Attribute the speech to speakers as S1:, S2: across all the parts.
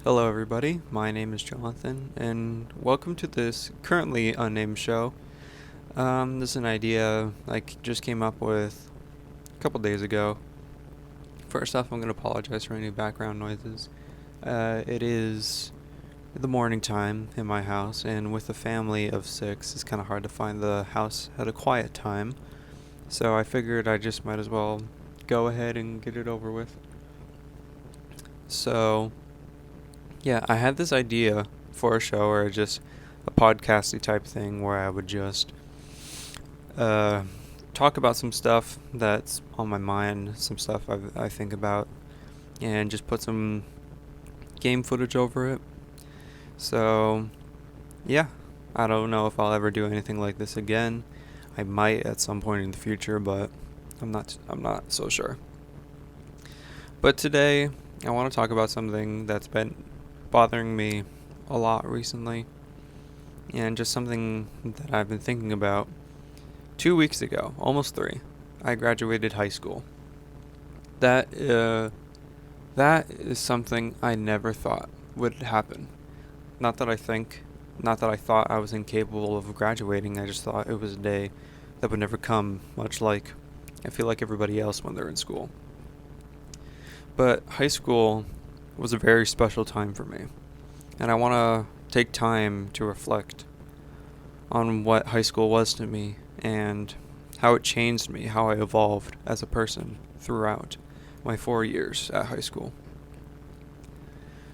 S1: Hello, everybody. My name is Jonathan, and welcome to this currently unnamed show. This is an idea just came up with a couple days ago. First off, I'm going to apologize for any background noises. It is the morning time in my house, and with a family of 6, it's kind of hard to find the house at a quiet time. So I figured I just might as well go ahead and get it over with. So, yeah, I had this idea for a show or just a podcasty type thing where I would just uh, talk about some stuff that's on my mind, some stuff I think about, and just put some game footage over it. So, yeah, I don't know if I'll ever do anything like this again. I might at some point in the future, but I'm not so sure. But today, I want to talk about something that's been bothering me a lot recently, and just something that I've been thinking about. 2 weeks ago, almost 3, I graduated high school. That is something I never thought would happen. Not that I thought I was incapable of graduating. I just thought it was a day that would never come, much like I feel like everybody else when they're in school. But high school was a very special time for me, and I want to take time to reflect on what high school was to me and how it changed me, how I evolved as a person throughout my 4 years at high school.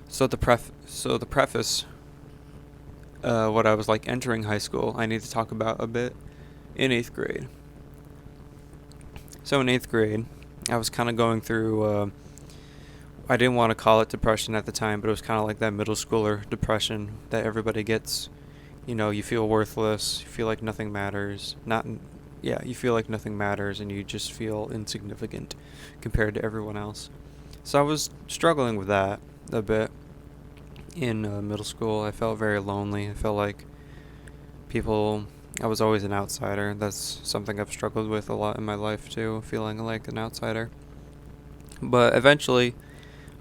S1: So the preface, what I was like entering high school, I need to talk about a bit in 8th grade. So in 8th grade, I was kind of going through, I didn't want to call it depression at the time, but it was kind of like that middle schooler depression that everybody gets. You feel worthless, you feel like nothing matters. You feel like nothing matters and you just feel insignificant compared to everyone else. So I was struggling with that a bit in middle school. I felt very lonely. I felt like I was always an outsider. That's something I've struggled with a lot in my life too, feeling like an outsider. But eventually,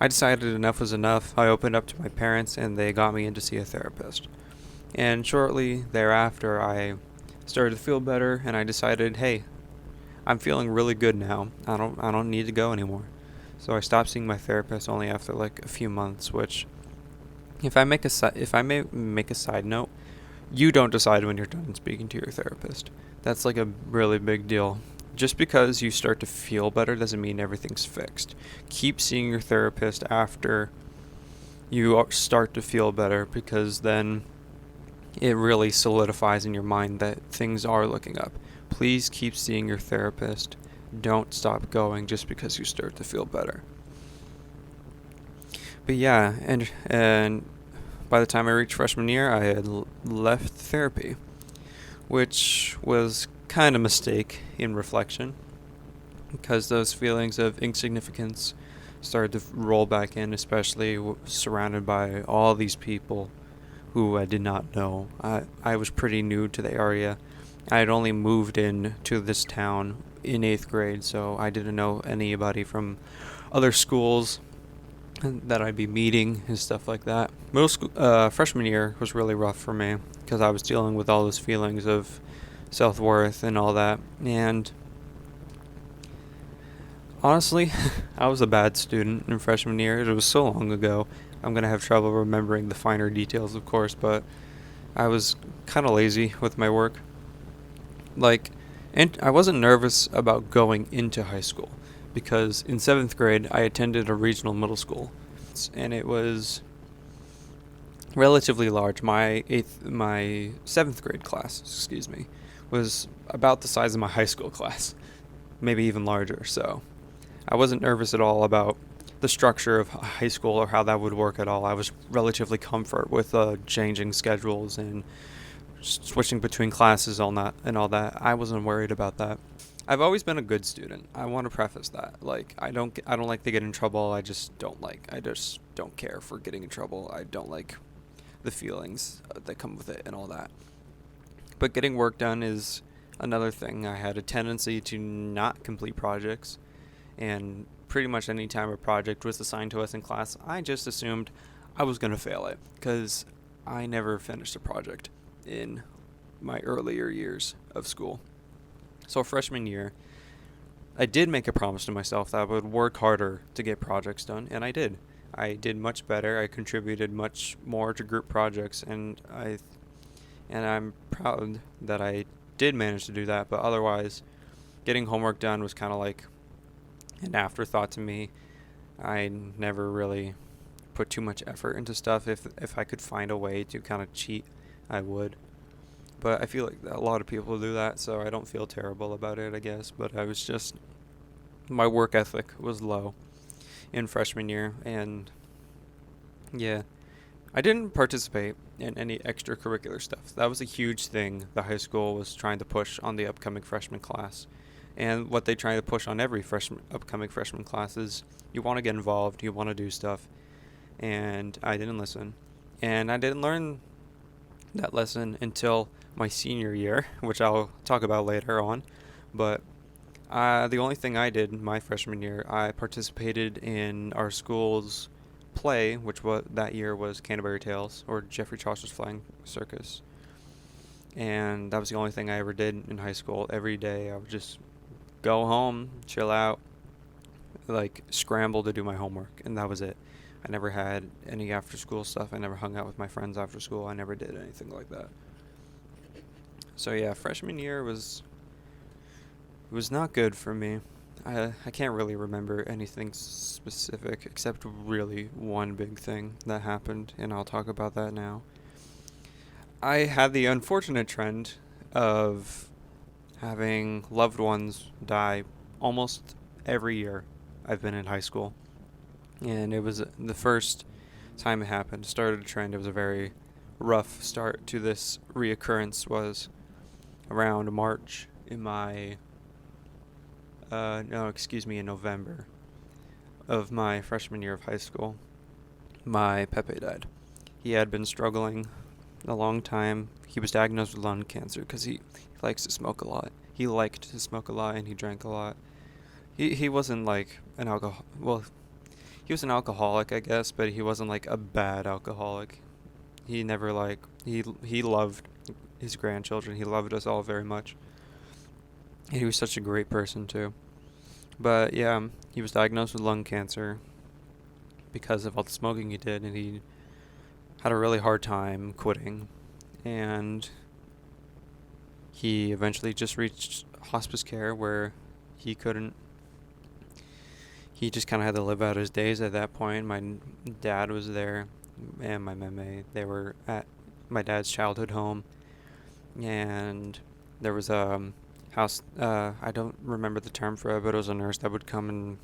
S1: I decided enough was enough. I opened up to my parents and they got me in to see a therapist. And shortly thereafter, I started to feel better, and I decided, hey, I'm feeling really good now. I don't need to go anymore. So I stopped seeing my therapist only after like a few months. Which, if I may make a side note, you don't decide when you're done speaking to your therapist. That's like a really big deal. Just because you start to feel better doesn't mean everything's fixed. Keep seeing your therapist after you start to feel better, because then it really solidifies in your mind that things are looking up. Please keep seeing your therapist. Don't stop going just because you start to feel better. But yeah, and by the time I reached freshman year, I had left therapy, which was kind of a mistake in reflection, because those feelings of insignificance started to roll back in, especially surrounded by all these people who I did not know. I was pretty new to the area. I had only moved in to this town in 8th grade, so I didn't know anybody from other schools that I'd be meeting and stuff like that. Freshman year was really rough for me because I was dealing with all those feelings of self-worth and all that. And honestly, I was a bad student in freshman year. It was so long ago. I'm going to have trouble remembering the finer details, of course, but I was kind of lazy with my work. And I wasn't nervous about going into high school, because in 7th grade, I attended a regional middle school, and it was relatively large. My 7th grade class, was about the size of my high school class, maybe even larger, so I wasn't nervous at all about the structure of high school or how that would work at all. I was relatively comfort with changing schedules and switching between classes and all that. I wasn't worried about that. I've always been a good student. I want to preface that. I don't like to get in trouble. I just don't care for getting in trouble. I don't like the feelings that come with it and all that. But getting work done is another thing. I had a tendency to not complete projects, and pretty much any time a project was assigned to us in class, I just assumed I was gonna fail it because I never finished a project in my earlier years of school. So freshman year, I did make a promise to myself that I would work harder to get projects done, and I did. I did much better. I contributed much more to group projects, and I'm proud that I did manage to do that. But otherwise, getting homework done was kind of like an afterthought to me. I never really put too much effort into stuff. If I could find a way to kind of cheat, I would. But I feel like a lot of people do that, so I don't feel terrible about it, I guess. But I was just, my work ethic was low in freshman year, and yeah, I didn't participate in any extracurricular stuff. That was a huge thing the high school was trying to push on the upcoming freshman class. And what they try to push on every upcoming freshman class is you want to get involved, you want to do stuff. And I didn't listen. And I didn't learn that lesson until my senior year, which I'll talk about later on. But the only thing I did my freshman year, I participated in our school's play, which that year was Canterbury Tales, or Geoffrey Chaucer's Flying Circus. And that was the only thing I ever did in high school. Every day I would just go home, chill out, like scramble to do my homework, and that was it. I never had any after school stuff. I never hung out with my friends after school. I never did anything like that. So yeah, freshman year was not good for me. I can't really remember anything specific except really one big thing that happened, and I'll talk about that now. I had the unfortunate trend of having loved ones die almost every year I've been in high school. And it was the first time it happened, started a trend. It was a very rough start to this reoccurrence. Was around March in in November of my freshman year of high school. My Pepe died. He had been struggling a long time. He was diagnosed with lung cancer because he likes to smoke a lot. He liked to smoke a lot and he drank a lot. He wasn't like an alcohol. Well, he was an alcoholic, I guess, but he wasn't like a bad alcoholic. He never he loved his grandchildren. He loved us all very much. And he was such a great person too. But yeah, he was diagnosed with lung cancer because of all the smoking he did, and he had a really hard time quitting. And he eventually just reached hospice care where he couldn't. He just kind of had to live out his days at that point. My dad was there, and my meme. They were at my dad's childhood home, and there was a house. I don't remember the term for it, but it was a nurse that would come and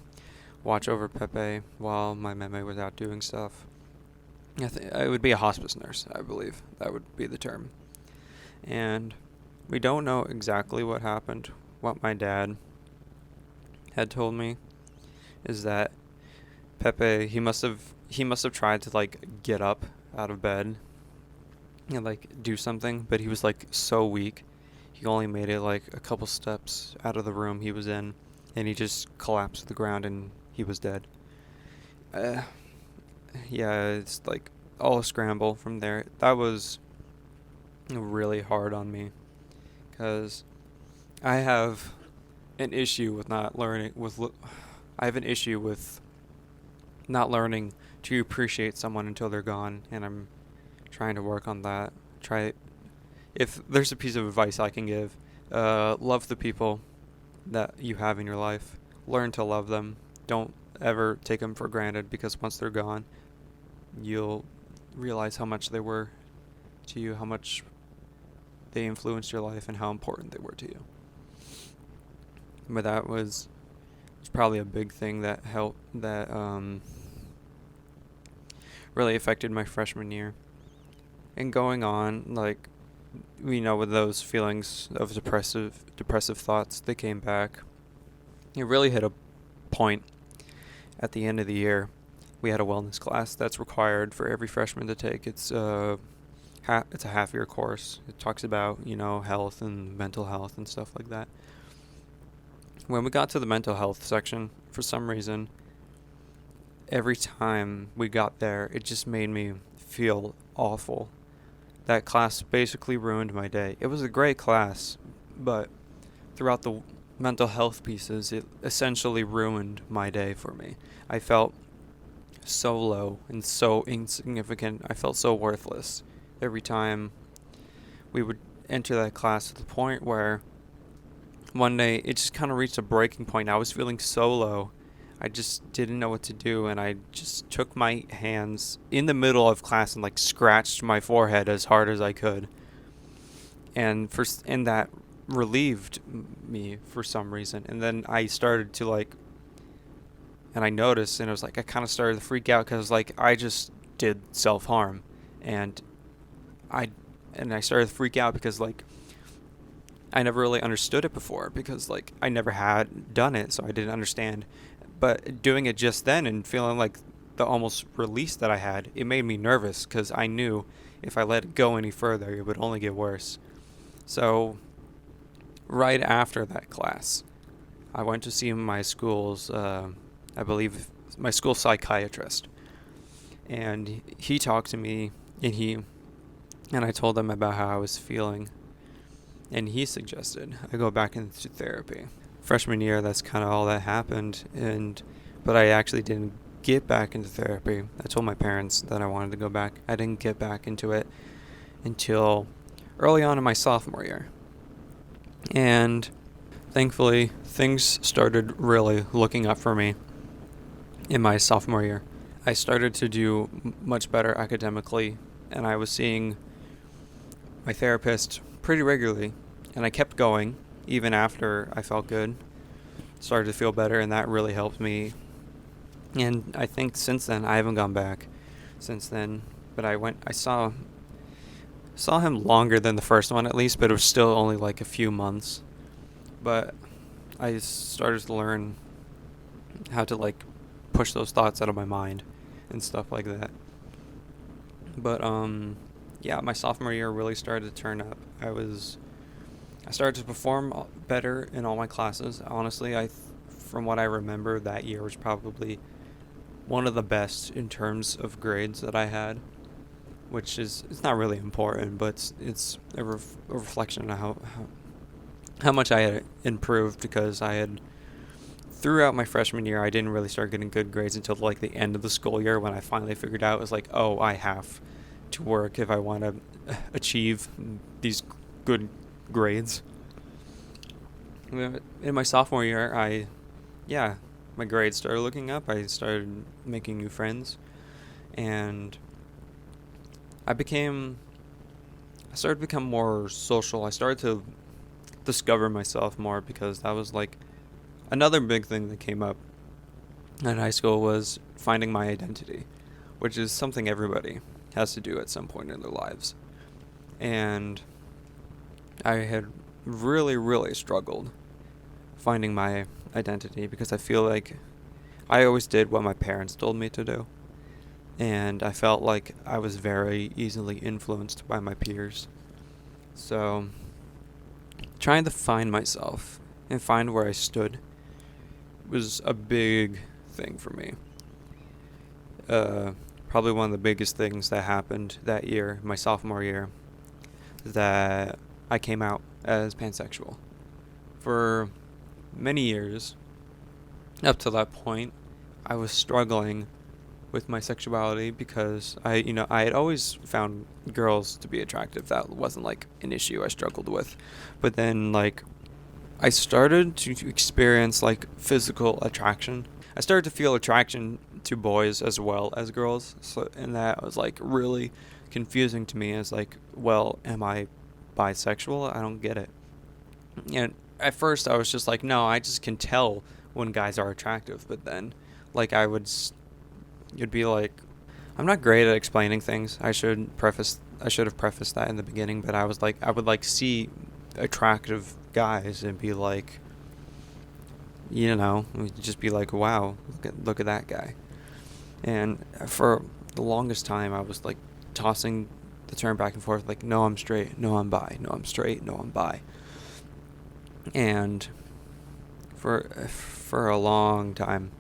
S1: watch over Pepe while my meme was out doing stuff. It would be a hospice nurse, I believe. That would be the term. And we don't know exactly what happened. What my dad had told me is that Pepe, he must have tried to like get up out of bed and like do something, but he was like so weak. He only made it like a couple steps out of the room he was in, and he just collapsed to the ground and he was dead. Yeah, it's like all a scramble from there. That was really hard on me because I have an issue with not learning I have an issue with not learning to appreciate someone until they're gone, and I'm trying to work on that. If there's a piece of advice I can give, love the people that you have in your life. Learn to love them. Don't ever take them for granted, because once they're gone, you'll realize how much they were to you, how much they influenced your life, and how important they were to you. But that was probably a big thing that really affected my freshman year. And going on, like, with those feelings of depressive thoughts that came back, it really hit a point at the end of the year. We had a wellness class that's required for every freshman to take. It's a half-year course. It talks about, health and mental health and stuff like that. When we got to the mental health section, for some reason, every time we got there, it just made me feel awful. That class basically ruined my day. It was a great class, but throughout the mental health pieces, it essentially ruined my day for me. I felt so low and so insignificant. I felt so worthless every time we would enter that class, to the point where one day it just kind of reached a breaking point. I was feeling so low. I just didn't know what to do, and I just took my hands in the middle of class and like scratched my forehead as hard as I could. And that relieved me for some reason. And then I started to like, and I noticed, and it was like I kind of started to freak out because like I just did self-harm, and I I started to freak out because like I never really understood it before, because like I never had done it, so I didn't understand. But doing it just then and feeling like the almost release that I had, it made me nervous because I knew if I let it go any further, it would only get worse. So right after that class, I went to see my school's, I believe, my school psychiatrist, and he talked to me, and I told him about how I was feeling, and he suggested I go back into therapy. Freshman year, that's kind of all that happened, but I actually didn't get back into therapy. I told my parents that I wanted to go back. I didn't get back into it until early on in my sophomore year. And thankfully, things started really looking up for me in my sophomore year. I started to do much better academically, and I was seeing my therapist pretty regularly, and I kept going even after I felt good. Started to feel better, and that really helped me. And I think since then, I haven't gone back since then, but I saw him longer than the first one at least, but it was still only like a few months. But I started to learn how to like push those thoughts out of my mind and stuff like that. But yeah, my sophomore year really started to turn up. I started to perform better in all my classes. Honestly, from what I remember, that year was probably one of the best in terms of grades that I had, which is, it's not really important, but it's a reflection of how much I had improved, because throughout my freshman year, I didn't really start getting good grades until like the end of the school year, when I finally figured out it was like, oh, I have to work if I want to achieve these good grades. In my sophomore year, my grades started looking up. I started making new friends, and I started to become more social. I started to discover myself more, because that was like another big thing that came up in high school, was finding my identity, which is something everybody has to do at some point in their lives. And I had really, really struggled finding my identity, because I feel like I always did what my parents told me to do. And I felt like I was very easily influenced by my peers. So, trying to find myself and find where I stood was a big thing for me. Probably one of the biggest things that happened that year, my sophomore year, that I came out as pansexual. For many years, up to that point, I was struggling with my sexuality, because I had always found girls to be attractive. That wasn't like an issue I struggled with. But then like I started to experience like physical attraction. I started to feel attraction to boys as well as girls. So, and that was like really confusing to me, as like, well, am I bisexual? I don't get it. And at first I was just like, no, I just can tell when guys are attractive. But then like you'd be like, I'm not great at explaining things. I should have prefaced that in the beginning, but I would like see attractive guys and be like, just be like, wow, look at that guy. And for the longest time, I was like tossing the term back and forth, like, no, I'm straight, no, I'm bi, no, I'm straight, no, I'm bi. And for a long time,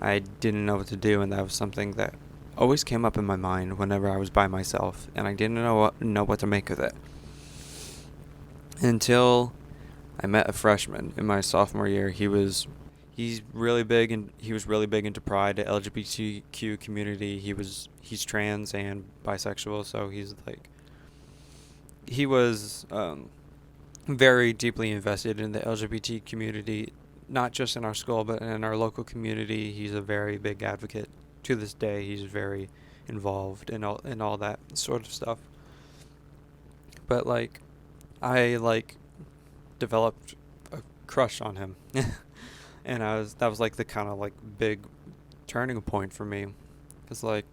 S1: I didn't know what to do, and that was something that always came up in my mind whenever I was by myself, and I didn't know what to make of it until I met a freshman in my sophomore year. He was really big into Pride, the LGBTQ community. He's trans and bisexual, so he was very deeply invested in the LGBT community, not just in our school but in our local community. He's a very big advocate to this day. He's very involved in all that sort of stuff. But I developed a crush on him. And that was like the kind of like big turning point for me. Cuz I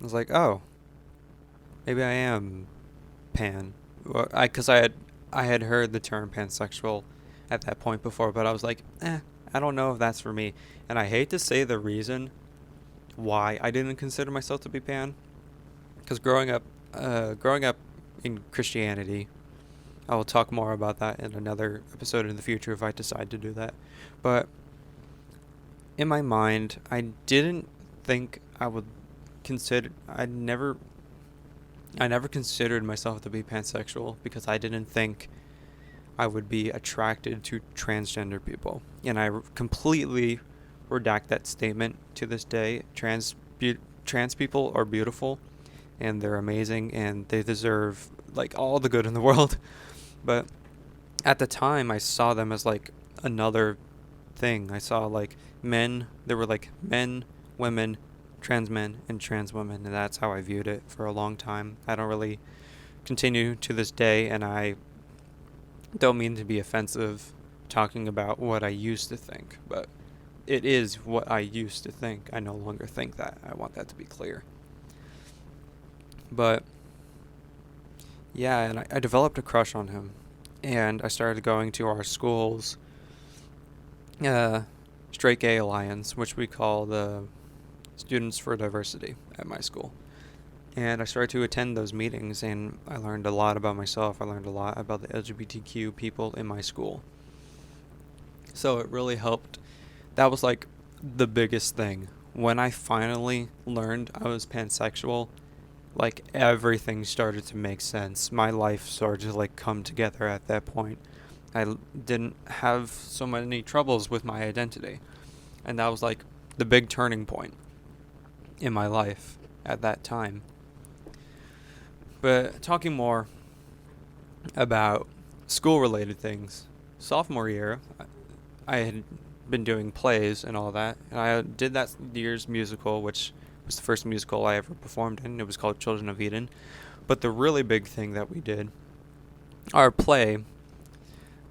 S1: was like, "Oh, maybe I am pan." Well, I had heard the term pansexual at that point before, but I was like, I don't know if that's for me. And I hate to say the reason why I didn't consider myself to be pan, because growing up in Christianity, I will talk more about that in another episode in the future if I decide to do that. But in my mind, I didn't think I would consider. I never considered myself to be pansexual because I didn't think I would be attracted to transgender people. And I completely redact that statement to this day. Trans people are beautiful and they're amazing and they deserve like all the good in the world. But at the time I saw them as like another thing. I saw like there were like men, women, trans men, and trans women, and that's how I viewed it for a long time. I don't really continue to this day, and I don't mean to be offensive talking about what I used to think, but it is what I used to think. I no longer think that. I want that to be clear. But yeah, and I developed a crush on him, and I started going to our school's straight gay alliance, which we call the Students for Diversity at my school. And I started to attend those meetings, and I learned a lot about myself. I learned a lot about the LGBTQ people in my school. So it really helped. That was like the biggest thing. When I finally learned I was pansexual, like everything started to make sense. My life started to like come together at that point. Didn't have so many troubles with my identity. And that was like the big turning point in my life at that time. But talking more about school related things, sophomore year, I had been doing plays and all that, and I did that year's musical, which was the first musical I ever performed in. It was called Children of Eden. But the really big thing that we did, our play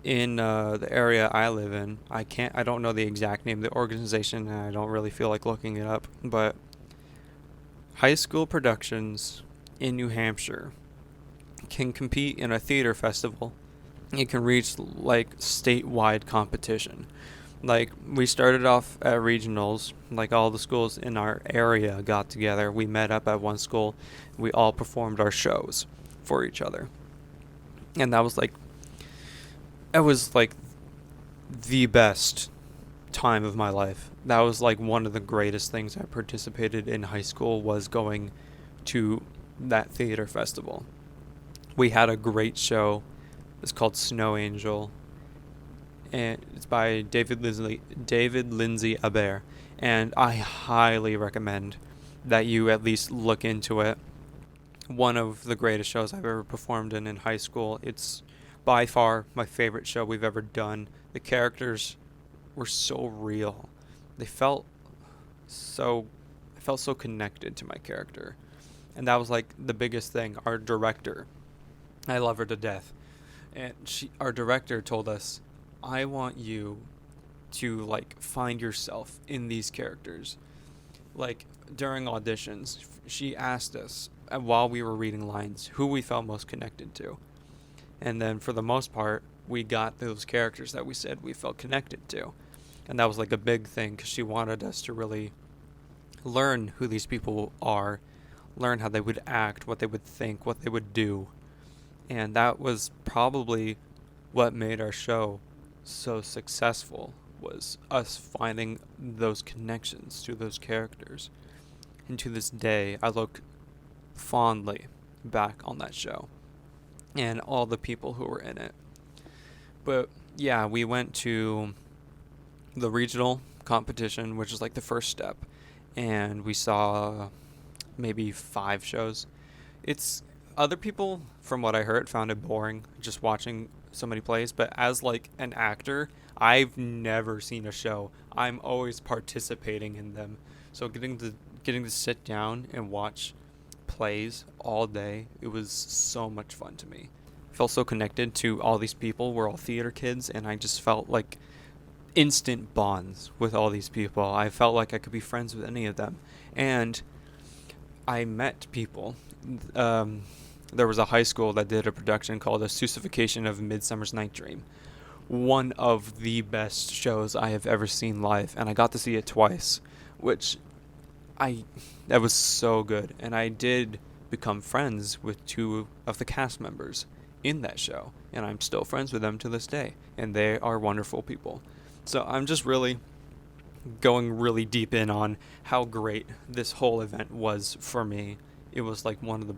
S1: in the area I live in, I don't know the exact name of the organization, and I don't really feel like looking it up, but high school productions in New Hampshire can compete in a theater festival. It can reach like statewide competition. Like we started off at regionals, like all the schools in our area got together. We met up at one school. We all performed our shows for each other. And that was like it was like the best time of my life. That was like one of the greatest things I participated in high school, was going to that theater festival. We had a great show. It's called Snow Angel, and it's by David Lindsay Aber, and I highly recommend that you at least look into it. One of the greatest shows I've ever performed in high school. It's by far my favorite show we've ever done. The characters were so real. They felt so I felt so connected to my character. And that was like the biggest thing. Our director, I love her to death. And our director told us, "I want you to like find yourself in these characters." Like during auditions, she asked us while we were reading lines who we felt most connected to. And then for the most part, we got those characters that we said we felt connected to. And that was like a big thing because she wanted us to really learn who these people are, learn how they would act, what they would think, what they would do. And that was probably what made our show so successful, was us finding those connections to those characters. And to this day, I look fondly back on that show and all the people who were in it. But yeah, we went to the regional competition, which is like the first step, and we saw maybe 5 shows. It's other people, from what I heard, found it boring just watching so many plays, but as like an actor, I've never seen a show. I'm always participating in them. So getting to sit down and watch plays all day, it was so much fun to me. I felt so connected to all these people. We're all theater kids, and I just felt like instant bonds with all these people. I felt like I could be friends with any of them. And I met people. There was a high school that did a production called A Susification of Midsummer's Night Dream. One of the best shows I have ever seen live, and I got to see it twice, which that was so good. And I did become friends with 2 of the cast members in that show, and I'm still friends with them to this day, and they are wonderful people. So I'm just really going really deep in on how great this whole event was for me. It was like one of the,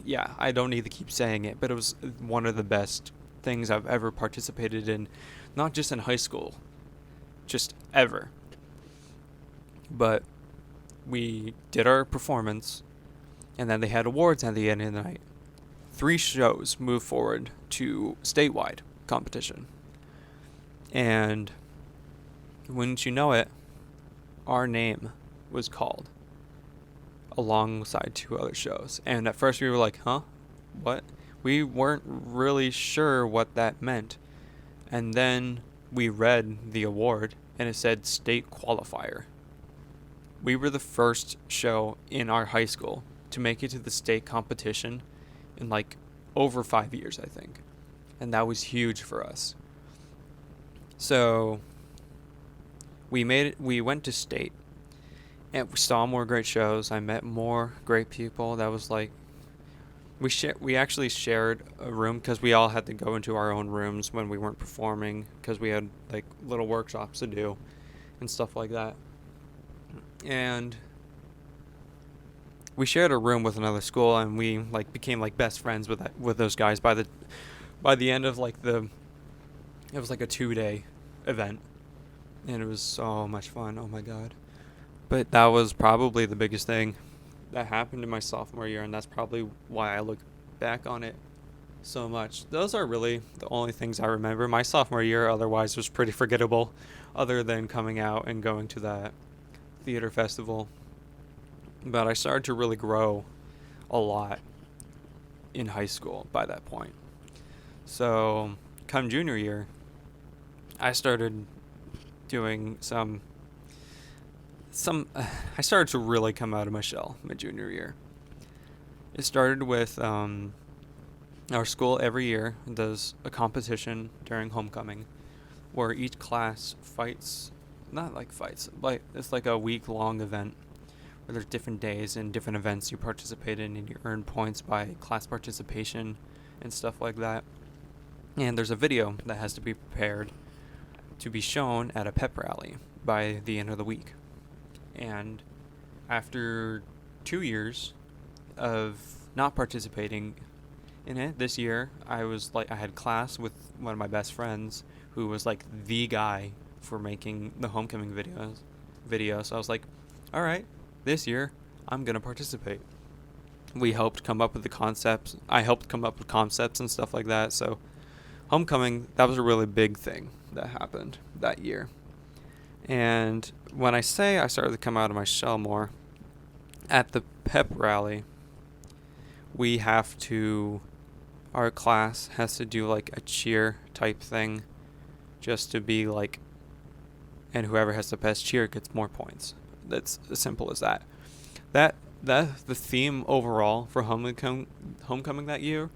S1: yeah, I don't need to keep saying it, but it was one of the best things I've ever participated in, not just in high school, just ever. But we did our performance, and then they had awards at the end of the night. 3 shows moved forward to statewide competition. And wouldn't you know it, our name was called alongside 2 other shows. And at first we were like, huh? What? We weren't really sure what that meant. And then we read the award, and it said state qualifier. We were the first show in our high school to make it to the state competition in like over 5 years, I think. And that was huge for us. So we went to state, and we saw more great shows. I met more great people. That was like, we actually shared a room, because we all had to go into our own rooms when we weren't performing, because we had like little workshops to do and stuff like that. And we shared a room with another school, and we like became like best friends with those guys by the end of like it was like a 2-day event, and it was so much fun. Oh my god. But that was probably the biggest thing that happened in my sophomore year, and that's probably why I look back on it so much. Those are really the only things I remember. My sophomore year otherwise was pretty forgettable, other than coming out and going to that theater festival. But I started to really grow a lot in high school by that point. So come junior year, I started doing I started to really come out of my shell my junior year. It started with our school every year does a competition during homecoming where each class fights, not like fights, but it's like a week-long event where there's different days and different events you participate in, and you earn points by class participation and stuff like that. And there's a video that has to be prepared to be shown at a pep rally by the end of the week. And after 2 years of not participating in it, this year I had class with one of my best friends who was like the guy for making the homecoming video. So I was like, all right, this year I'm gonna participate. We helped come up with the concepts. I helped come up with concepts and stuff like that. So homecoming, that was a really big thing that happened that year. And when I say I started to come out of my shell more, at the pep rally, our class has to do like a cheer type thing just to be like, and whoever has the best cheer gets more points. That's as simple as that. The theme overall for homecoming that year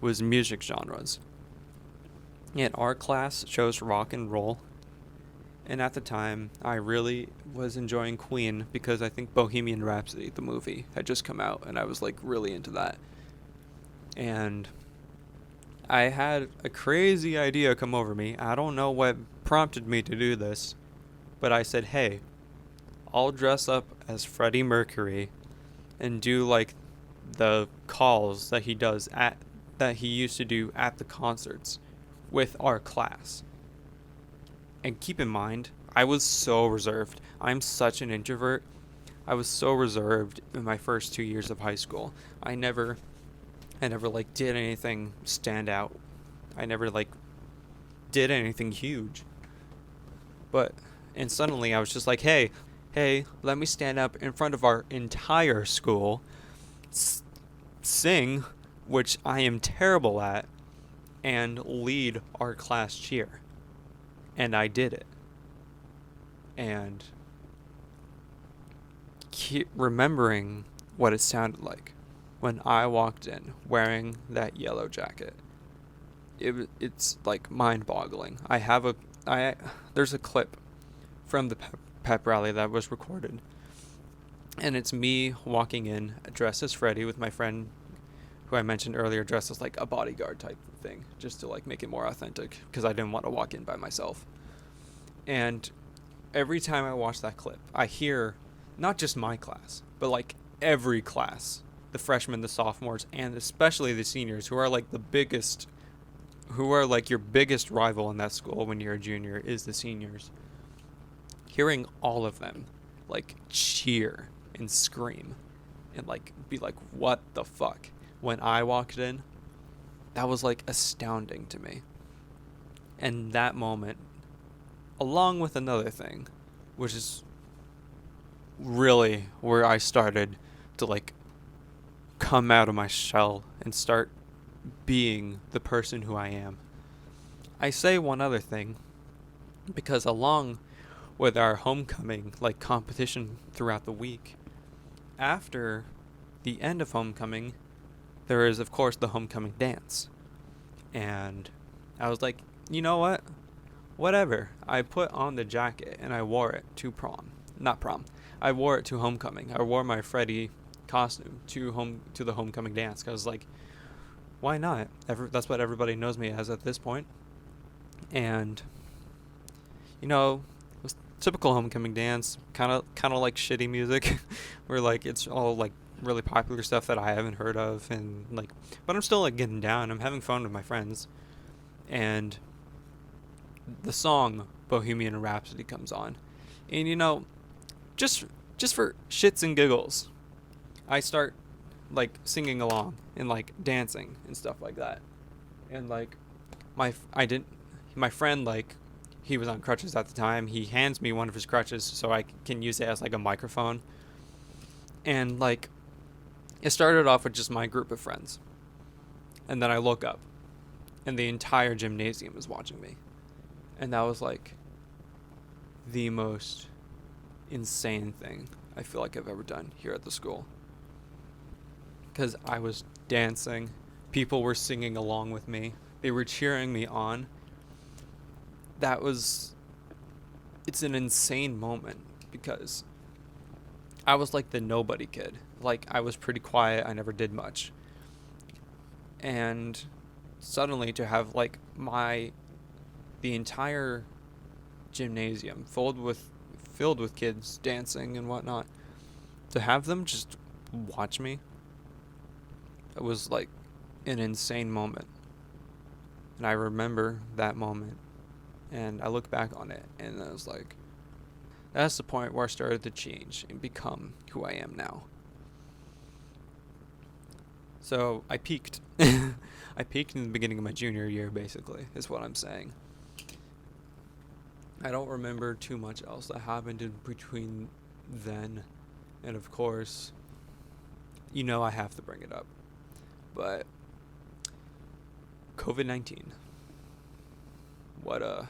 S1: was music genres. And our class chose rock and roll. And at the time, I really was enjoying Queen because I think Bohemian Rhapsody, the movie, had just come out, and I was like really into that. And I had a crazy idea come over me. I don't know what prompted me to do this, but I said, hey, I'll dress up as Freddie Mercury and do like the calls that he used to do at the concerts with our class. And keep in mind, I was so reserved. I'm such an introvert. I was so reserved in my first 2 years of high school. I never like did anything stand out. I never like did anything huge. But and suddenly I was just like, hey, let me stand up in front of our entire school, sing, which I am terrible at, and lead our class cheer. And I did it. And remembering what it sounded like when I walked in wearing that yellow jacket, it's like mind-boggling. There's a clip from the pep rally that was recorded, and it's me walking in dressed as Freddy with my friend who I mentioned earlier dressed as like a bodyguard type thing, just to like make it more authentic because I didn't want to walk in by myself. And every time I watch that clip, I hear not just my class, but like every class, the freshmen, the sophomores, and especially the seniors, who are like your biggest rival in that school when you're a junior, is the seniors. Hearing all of them like cheer and scream and like be like, what the fuck? When I walked in, that was like astounding to me. And that moment, along with another thing, which is really where I started to like come out of my shell and start being the person who I am. I say one other thing because along with our homecoming like competition throughout the week, after the end of homecoming, there is of course the homecoming dance. And I was like, you know what? Whatever. I put on the jacket and I wore it to prom. Not prom. I wore it to homecoming. I wore my Freddy costume to the homecoming dance. 'Cause I was like, why not? That's what everybody knows me as at this point. And it was typical homecoming dance, kind of like shitty music, where like it's all like really popular stuff that I haven't heard of, and like, but I'm still like getting down. I'm having fun with my friends, and the song Bohemian Rhapsody comes on, and just for shits and giggles, I start like singing along and like dancing and stuff like that, and like my friend, like, he was on crutches at the time. He hands me one of his crutches so I can use it as like a microphone, and like it started off with just my group of friends, and then I look up and the entire gymnasium is watching me. And that was like the most insane thing I feel like I've ever done here at the school. Because I was dancing, people were singing along with me, they were cheering me on. It's an insane moment because I was like the nobody kid. Like, I was pretty quiet, I never did much. And suddenly to have like the entire gymnasium filled with kids dancing and whatnot, to have them just watch me, it was like an insane moment. And I remember that moment, and I look back on it, and I was like, that's the point where I started to change and become who I am now. So I peaked. I peaked in the beginning of my junior year, basically, is what I'm saying. I don't remember too much else that happened in between then. And of course, I have to bring it up. But COVID-19. What a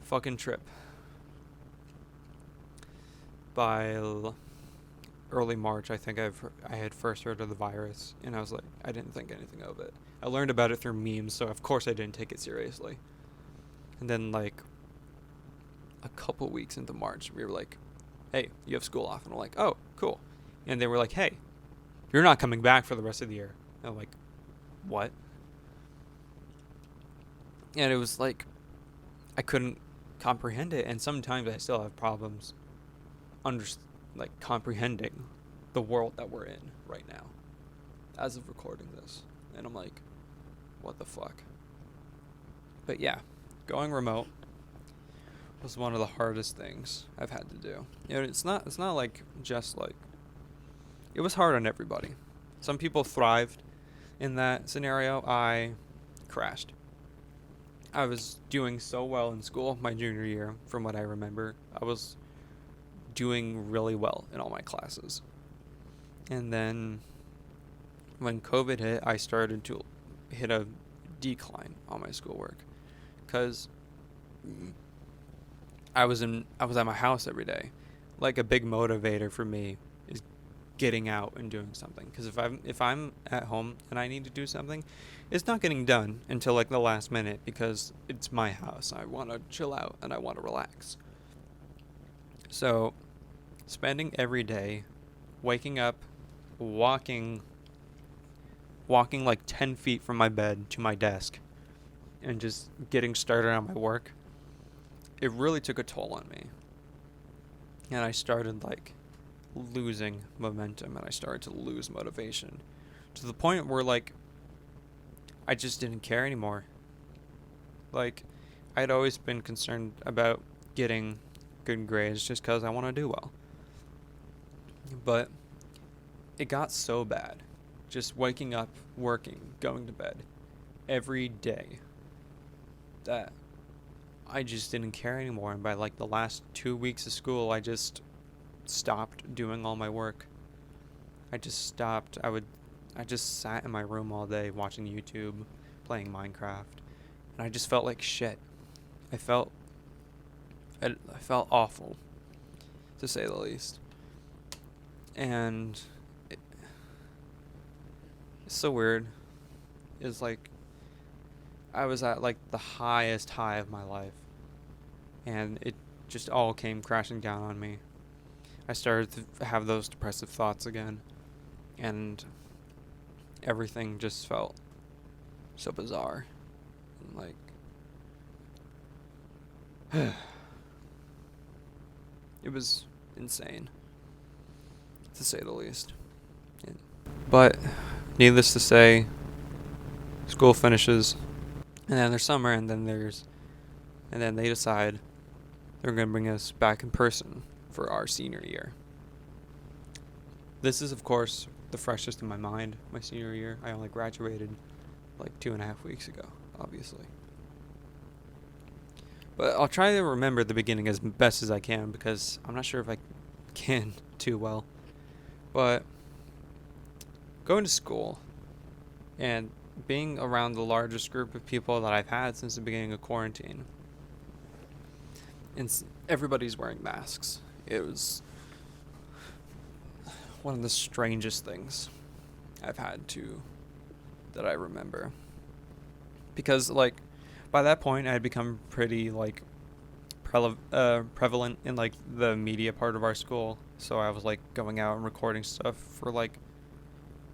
S1: fucking trip. By early March, I think I had first heard of the virus, and I was like, I didn't think anything of it. I learned about it through memes, so of course I didn't take it seriously. And then like a couple weeks into March, we were like, hey, you have school off. And I'm like, oh, cool. And they were like, hey, you're not coming back for the rest of the year. And I'm like, what? And it was like, I couldn't comprehend it, and sometimes I still have problems under like comprehending the world that we're in right now as of recording this. And I'm like, what the fuck? But yeah, going remote was one of the hardest things I've had to do. It's not like just like it was hard on everybody. Some people thrived in that scenario. I crashed. I was doing so well in school my junior year, from what I remember. I was doing really well in all my classes. And then when COVID hit, I started to hit a decline on my schoolwork because I was at my house every day. Like, a big motivator for me is getting out and doing something, because if I'm at home and I need to do something, it's not getting done until like the last minute, because it's my house. I want to chill out and I want to relax. So spending every day waking up, walking like 10 feet from my bed to my desk and just getting started on my work, it really took a toll on me. And I started like losing momentum, and I started to lose motivation to the point where like I just didn't care anymore. Like, I'd always been concerned about getting good grades just because I want to do well. But it got so bad, just waking up, working, going to bed every day, that I just didn't care anymore. And by like the last 2 weeks of school, I just stopped doing all my work. I just stopped. I just sat in my room all day watching YouTube, playing Minecraft, and I just felt like shit. I felt awful, to say the least. And it's so weird. It's like I was at like the highest high of my life, and it just all came crashing down on me. I started to have those depressive thoughts again, and everything just felt so bizarre. Like, it was insane, to say the least. But needless to say, school finishes, and then there's summer, and then they decide they're going to bring us back in person for our senior year. This is, of course, the freshest in my mind, my senior year. I only graduated like 2.5 weeks ago, obviously. But I'll try to remember the beginning as best as I can, because I'm not sure if I can too well. But going to school and being around the largest group of people that I've had since the beginning of quarantine, and everybody's wearing masks. It was one of the strangest things that I remember. Because, like, by that point, I had become pretty, like, prevalent in, like, the media part of our school. So I was, like, going out and recording stuff for, like,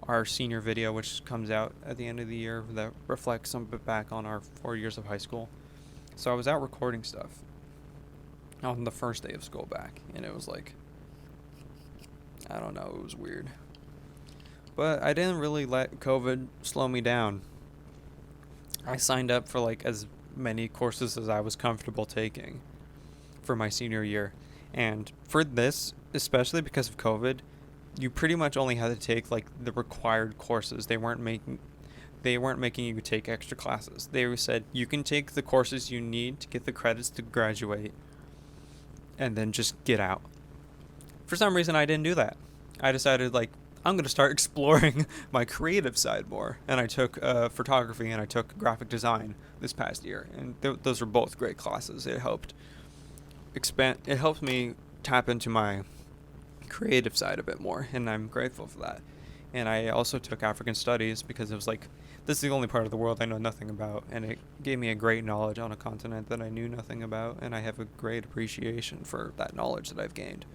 S1: our senior video, which comes out at the end of the year, that reflects some bit back on our 4 years of high school. So I was out recording stuff on the first day of school back, and it was like, I don't know, it was weird. But I didn't really let COVID slow me down. I signed up for like as many courses as I was comfortable taking for my senior year. And for this, especially because of COVID, you pretty much only had to take like the required courses. They weren't making you take extra classes. They said you can take the courses you need to get the credits to graduate, and then just get out. For some reason, I didn't do that. I decided, like, I'm going to start exploring my creative side more. And I took photography and I took graphic design this past year. And those were both great classes. It helped me tap into my creative side a bit more. And I'm grateful for that. And I also took African studies because it was like, this is the only part of the world I know nothing about. And it gave me a great knowledge on a continent that I knew nothing about. And I have a great appreciation for that knowledge that I've gained.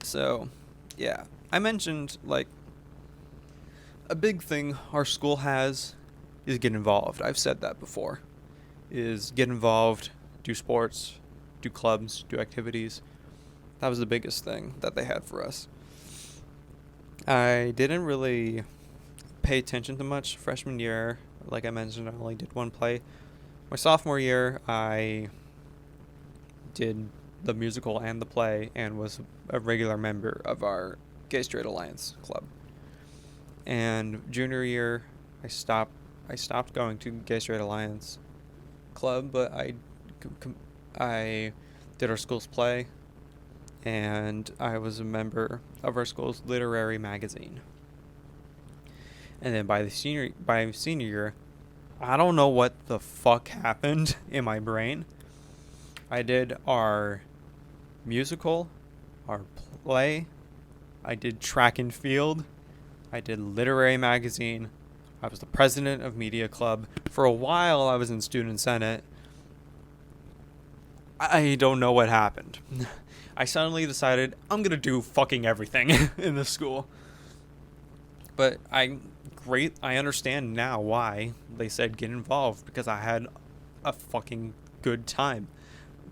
S1: So, yeah, I mentioned, like, a big thing our school has is get involved. I've said that before. is get involved, do sports, do clubs, do activities. That was the biggest thing that they had for us. I didn't really pay attention to much freshman year. Like I mentioned, I only did one play. My sophomore year, I did the musical and the play and was a regular member of our Gay Straight Alliance club. And junior year, I stopped going to Gay Straight Alliance club, but I did our school's play, and I was a member of our school's literary magazine. And then by senior year, I don't know what the fuck happened in my brain. I did our musical, our play, I did track and field, I did literary magazine, I was the president of media club. For a while, I was in student senate. I don't know what happened. I suddenly decided I'm gonna do fucking everything in the school. But I understand now why they said get involved, because I had a fucking good time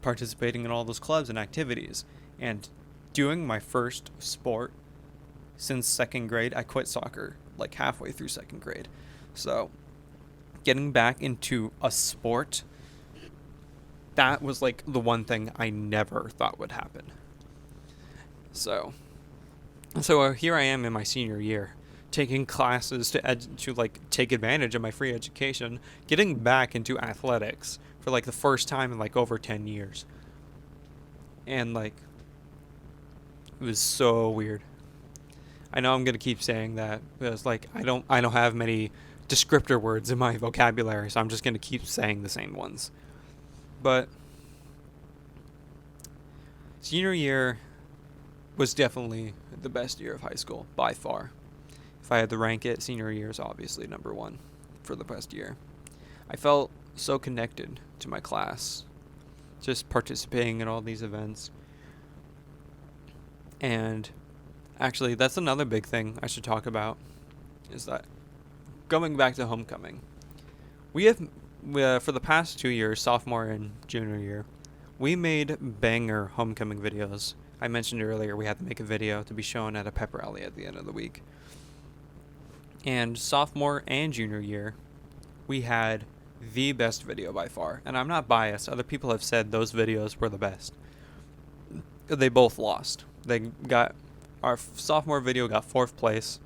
S1: participating in all those clubs and activities. And doing my first sport since second grade, I quit soccer like halfway through second grade. So getting back into a sport, that was like the one thing I never thought would happen. So here I am in my senior year, taking classes to like take advantage of my free education, getting back into athletics for like the first time in like over 10 years. And like, it was so weird. I know I'm going to keep saying that because like I don't have many descriptor words in my vocabulary, so I'm just going to keep saying the same ones. But senior year was definitely the best year of high school by far. If I had to rank it, senior year is obviously number one for the best year. I felt so connected to my class, just participating in all these events. And actually, that's another big thing I should talk about, is that going back to homecoming, we have, for the past 2 years, sophomore and junior year, we made banger homecoming videos. I mentioned earlier we had to make a video to be shown at a pep rally at the end of the week. And sophomore and junior year, we had the best video by far. And I'm not biased. Other people have said those videos were the best. They both lost. Our sophomore video got 4th place,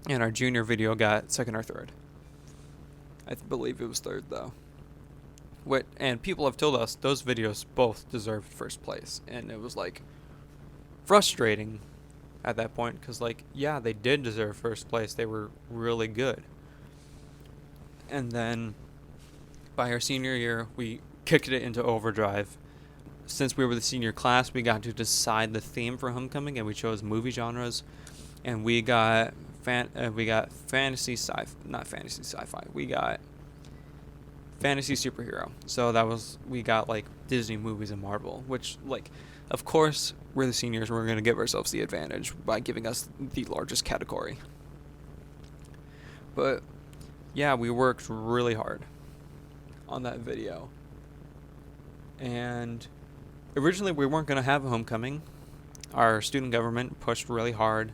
S1: and our junior video got 2nd or 3rd. I believe it was 3rd, though. And people have told us those videos both deserved 1st place, and it was like frustrating at that point, because like, yeah, they did deserve 1st place. They were really good. And then by our senior year, we kicked it into overdrive. Since we were the senior class, we got to decide the theme for homecoming, and we chose movie genres, and we got fantasy sci-fi. We got fantasy superhero. So we got like Disney movies and Marvel, which like, of course, we're the seniors. We're going to give ourselves the advantage by giving us the largest category. But yeah, we worked really hard on that video. And originally we weren't going to have a homecoming. Our student government pushed really hard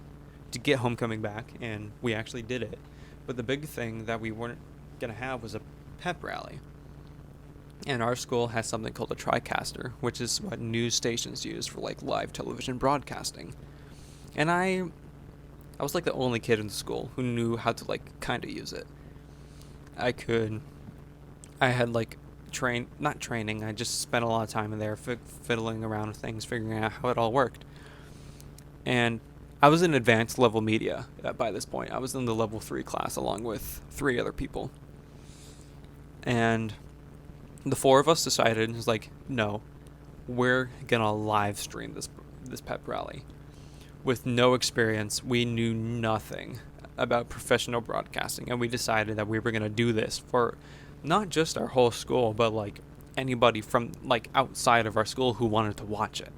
S1: to get homecoming back, and we actually did it. But the big thing that we weren't going to have was a pep rally. And our school has something called a TriCaster, which is what news stations use for like live television broadcasting. And I was like the only kid in the school who knew how to like kind of use it. I had like not training, I just spent a lot of time in there fiddling around with things, figuring out how it all worked. And I was in advanced level media by this point. I was in the level 3 class along with 3 other people. And the 4 of us decided, it was like, no, we're gonna live stream this pep rally. With no experience, we knew nothing about professional broadcasting, and we decided that we were gonna do this for not just our whole school, but like anybody from like outside of our school who wanted to watch it.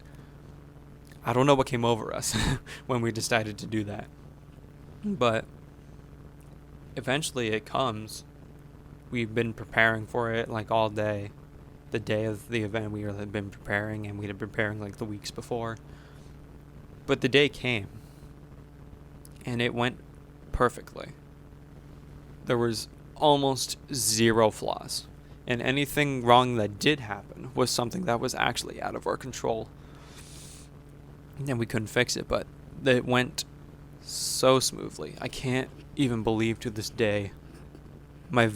S1: I don't know what came over us when we decided to do that. But eventually it comes, we've been preparing for it like all day. The day of the event, we had been preparing, and we had been preparing like the weeks before. But the day came, and it went perfectly. There was almost zero flaws, and anything wrong that did happen was something that was actually out of our control, and we couldn't fix it. But it went so smoothly. I can't even believe to this day our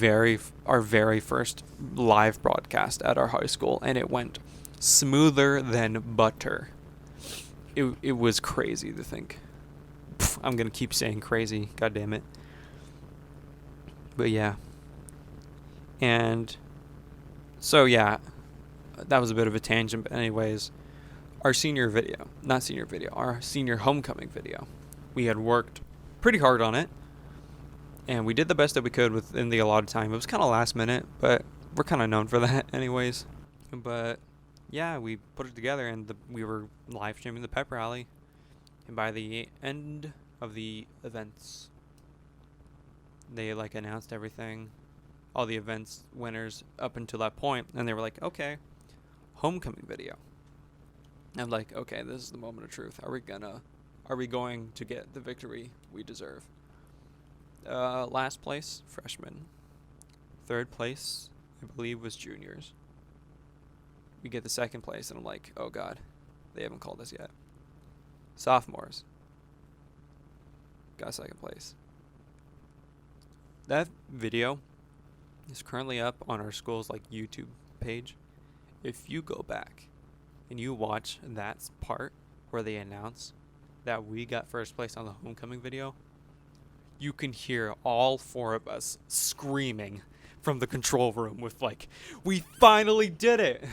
S1: very first live broadcast at our high school, and it went smoother than butter. It was crazy to think. I'm gonna keep saying crazy, god damn it. But yeah. And so yeah, that was a bit of a tangent, but anyways, our senior homecoming video. We had worked pretty hard on it, and we did the best that we could within the allotted time. It was kind of last minute, but we're kind of known for that anyways. But yeah, we put it together, and we were live streaming the pep rally. And by the end of the events, they like announced everything, all the events winners up until that point, and they were like, okay, homecoming video. And I'm like, okay, this is the moment of truth. Are we going to get the victory we deserve? Last place, freshmen. Third place, I believe, was juniors. We get the second place, and I'm like, oh god, they haven't called us yet. Sophomores got second place. That video is currently up on our school's like YouTube page. If you go back and you watch that part where they announce that we got first place on the homecoming video, you can hear all four of us screaming from the control room with like, we finally did it.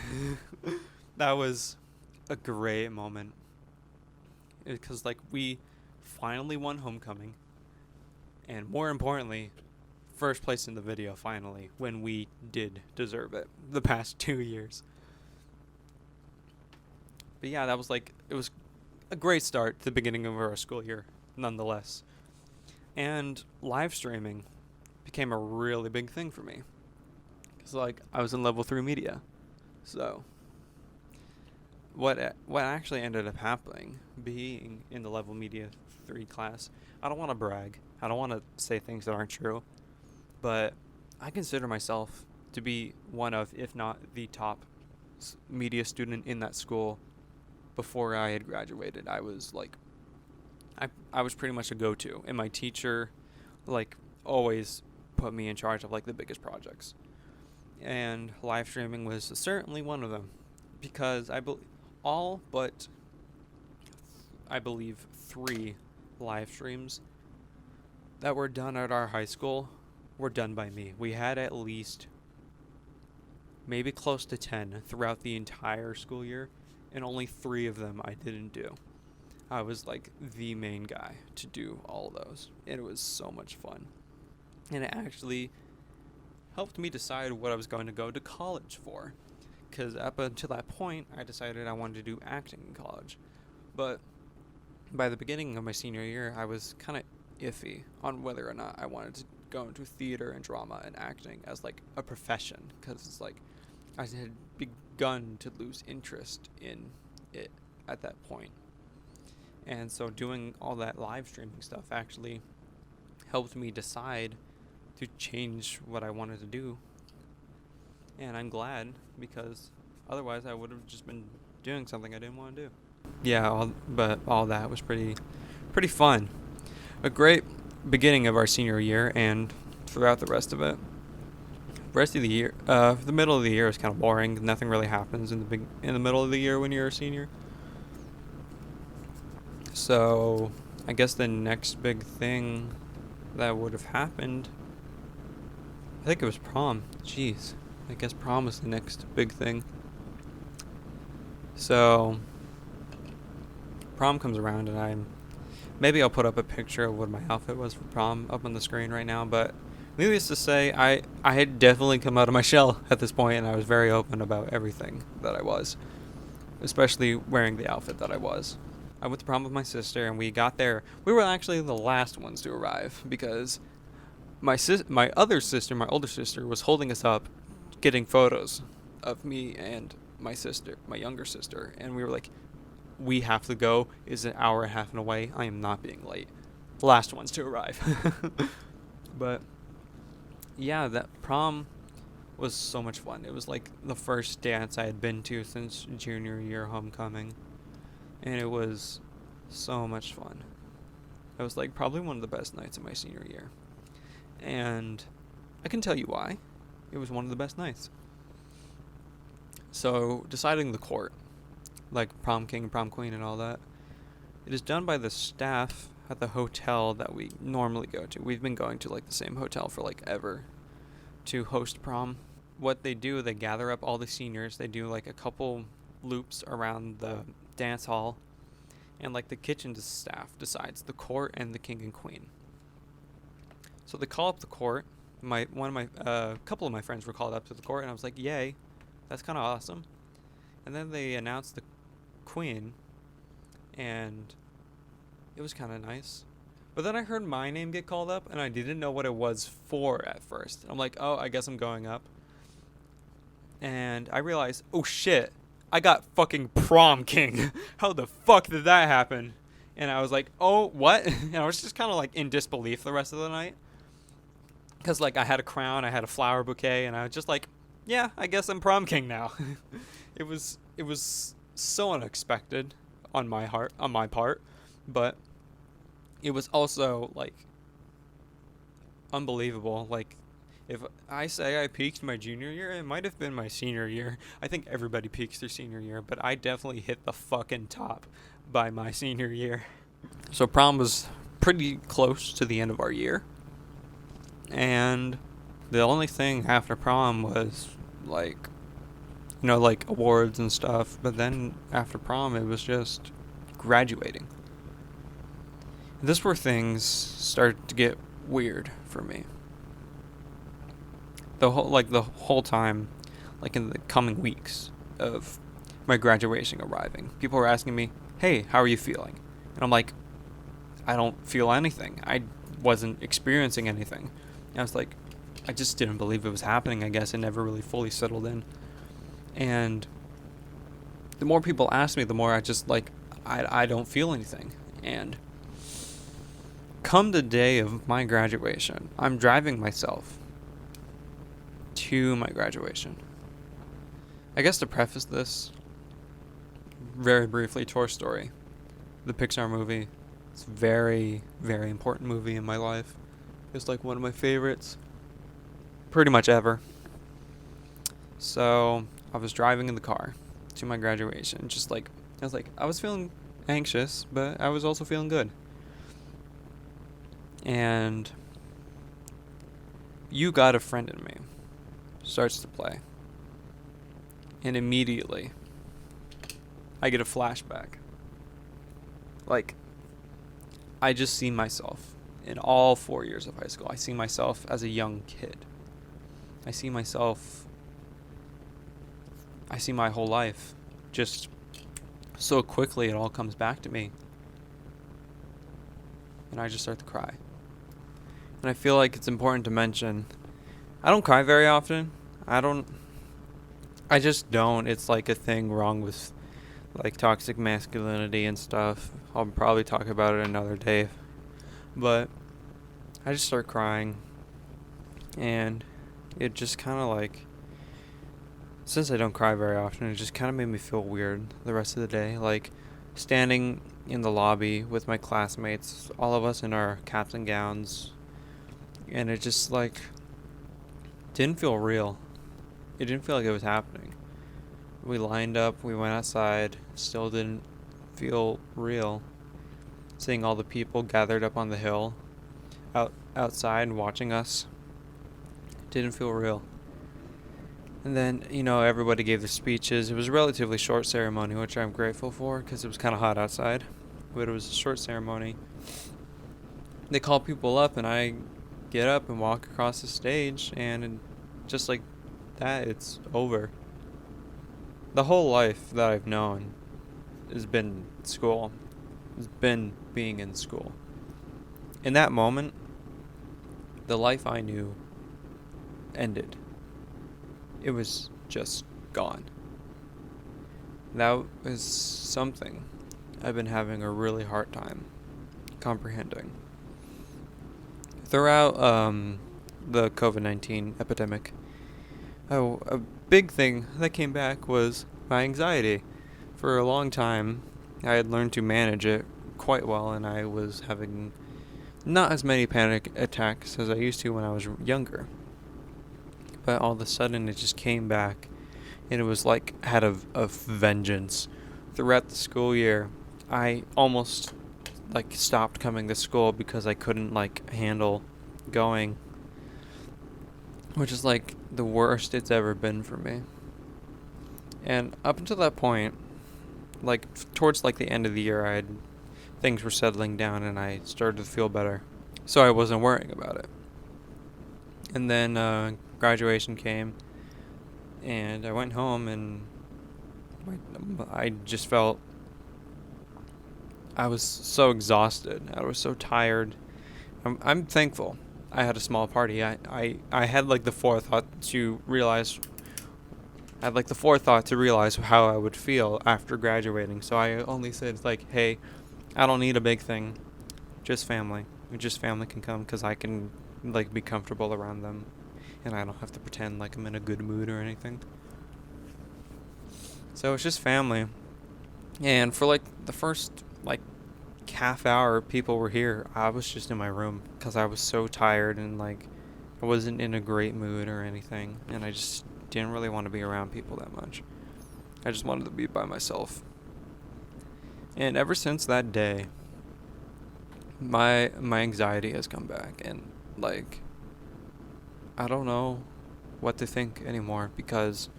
S1: That was a great moment, because like we finally won homecoming, and more importantly, first place in the video finally, when we did deserve it the past 2 years. But yeah, that was like, it was a great start to the beginning of our school year nonetheless. And live streaming became a really big thing for me, because like I was in level 3 media. So what actually ended up happening, being in the level media 3 class, I don't want to brag, I don't want to say things that aren't true, but I consider myself to be one of, if not the top media student in that school. Before I had graduated, I was like, I was pretty much a go-to, and my teacher like always put me in charge of like the biggest projects, and live streaming was certainly one of them, because I believe 3 live streams that were done at our high school were done by me. We had at least maybe close to 10 throughout the entire school year, and only 3 of them I didn't do. I was like the main guy to do all those, and it was so much fun. And it actually helped me decide what I was going to go to college for, because up until that point, I decided I wanted to do acting in college. But by the beginning of my senior year, I was kind of iffy on whether or not I wanted to go into theater and drama and acting as like a profession, because it's like I had begun to lose interest in it at that point. And so doing all that live streaming stuff actually helped me decide to change what I wanted to do. And I'm glad, because otherwise I would have just been doing something I didn't want to do. Yeah, but all that was pretty fun. A great beginning of our senior year, and throughout the rest of it. The rest of the year, the middle of the year is kind of boring. Nothing really happens in the middle of the year when you're a senior. So I guess the next big thing that would have happened, I think it was prom. Jeez, I guess prom was the next big thing. So prom comes around, and maybe I'll put up a picture of what my outfit was for prom up on the screen right now, but needless to say, I had definitely come out of my shell at this point, and I was very open about everything that I was, especially wearing the outfit that I was. I went to prom with my sister, and we got there. We were actually the last ones to arrive, because my other sister, my older sister, was holding us up, getting photos of me and my sister, my younger sister, and we were like, we have to go. It's an hour and a half away. I am not being late. Last ones to arrive. But yeah, that prom was so much fun. It was like the first dance I had been to since junior year homecoming, and it was so much fun. It was like probably one of the best nights of my senior year, and I can tell you why. It was one of the best nights. So deciding the court, like prom king, prom queen, and all that, it is done by the staff at the hotel that we normally go to. We've been going to like the same hotel for like ever to host prom. What they do, they gather up all the seniors. They do like a couple loops around the dance hall, and like the kitchen staff decides the court and the king and queen. So they call up the court. Couple of my friends were called up to the court, and I was like, yay, that's kind of awesome. And then they announced the queen, and it was kind of nice. But then I heard my name get called up, and I didn't know what it was for at first. I'm like, oh, I guess I'm going up. And I realized, oh shit, I got fucking prom king. How the fuck did that happen? And I was like, oh, what? And I was just kind of like in disbelief the rest of the night. Because like I had a crown, I had a flower bouquet, and I was just like, yeah, I guess I'm prom king now. It was so unexpected on my part, but it was also like unbelievable. Like, if I say I peaked my junior year, it might have been my senior year. I think everybody peaks their senior year, but I definitely hit the fucking top by my senior year. So prom was pretty close to the end of our year, and the only thing after prom was like, like awards and stuff. But then after prom, it was just graduating. This is where things started to get weird for me. The whole time, like in the coming weeks of my graduation arriving, people were asking me, hey, how are you feeling? And I'm like, I don't feel anything. I wasn't experiencing anything. And I was like, I just didn't believe it was happening, I guess. It never really fully settled in. And the more people ask me, the more I just like, I don't feel anything. And come the day of my graduation, I'm driving myself to my graduation. I guess to preface this, very briefly, Toy Story, the Pixar movie. It's a very, very important movie in my life. It's like one of my favorites, pretty much ever. So I was driving in the car to my graduation, I was feeling anxious, but I was also feeling good. And You Got a Friend in Me starts to play. And immediately, I get a flashback. Like, I just see myself in all 4 years of high school. I see myself as a young kid. I see my whole life. Just so quickly it all comes back to me. And I just start to cry. And I feel like it's important to mention, I don't cry very often. I just don't. It's like a thing wrong with like toxic masculinity and stuff. I'll probably talk about it another day. But I just start crying. And it just kind of like, since I don't cry very often, it just kind of made me feel weird the rest of the day. Like, standing in the lobby with my classmates, all of us in our caps and gowns, and it just like didn't feel real. It didn't feel like it was happening. We lined up, we went outside, still didn't feel real. Seeing all the people gathered up on the hill outside watching us didn't feel real. And then, everybody gave their speeches. It was a relatively short ceremony, which I'm grateful for because it was kind of hot outside. But it was a short ceremony. They call people up, and I get up and walk across the stage, and just like that, it's over. The whole life that I've known has been school. Has been being in school. In that moment, The life I knew ended. It was just gone. That is something I've been having a really hard time comprehending. Throughout the COVID-19 epidemic, a big thing that came back was my anxiety. For a long time, I had learned to manage it quite well, and I was having not as many panic attacks as I used to when I was younger. But all of a sudden, it just came back, and it was like had a vengeance. Throughout the school year, I almost like stopped coming to school because I couldn't like handle going, which is like the worst it's ever been for me. And up until that point, like towards like the end of the year, things were settling down and I started to feel better, so I wasn't worrying about it. And then graduation came, and I went home, and I just felt I was so exhausted. I was so tired. I'm thankful I had a small party. I had like the forethought to realize. I had like the forethought to realize how I would feel after graduating. So I only said like, hey, I don't need a big thing, just family. Just family can come because I can like be comfortable around them, and I don't have to pretend like I'm in a good mood or anything. So it's just family. And for like the first like half hour people were here, I was just in my room because I was so tired and like I wasn't in a great mood or anything, and I just didn't really want to be around people that much. I just wanted to be by myself. And ever since that day, my anxiety has come back, and like I don't know what to think anymore because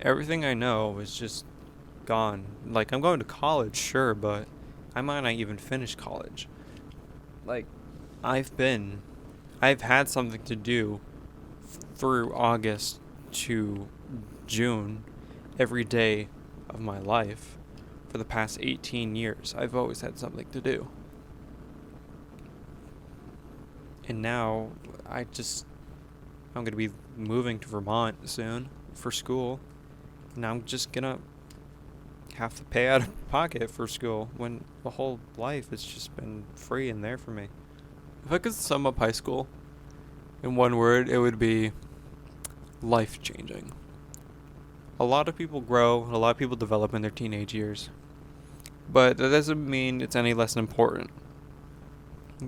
S1: everything I know is just gone. Like I'm going to college, sure, but I might not even finish college. Like I've had something to do through August to June every day of my life for the past 18 years. I've always had something to do. And now I'm going to be moving to Vermont soon for school. And I'm just going to have to pay out of pocket for school when the whole life has just been free and there for me. If I could sum up high school in one word, it would be life-changing. A lot of people grow, a lot of people develop in their teenage years, but that doesn't mean it's any less important.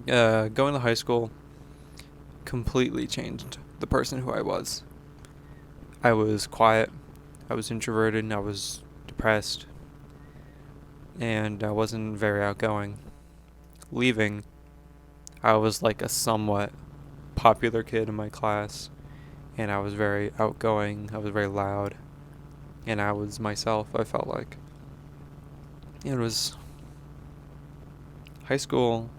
S1: Going to high school completely changed the person who I was. I was quiet, I was introverted, and I was depressed, and I wasn't very outgoing. Leaving, I was like a somewhat popular kid in my class, and I was very outgoing, I was very loud, and I was myself, I felt like. High school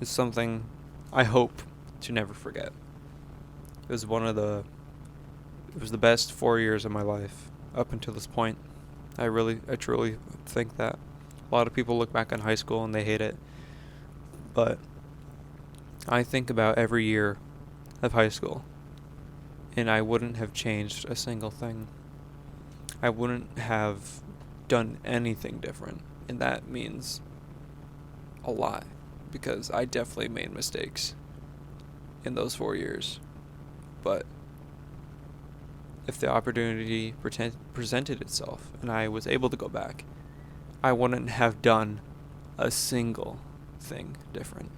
S1: is something I hope to never forget. It was the best 4 years of my life up until this point. I truly think that. A lot of people look back on high school and they hate it, but I think about every year of high school, and I wouldn't have changed a single thing. I wouldn't have done anything different, and that means a lot, because I definitely made mistakes in those 4 years. But if the opportunity presented itself and I was able to go back, I wouldn't have done a single thing different.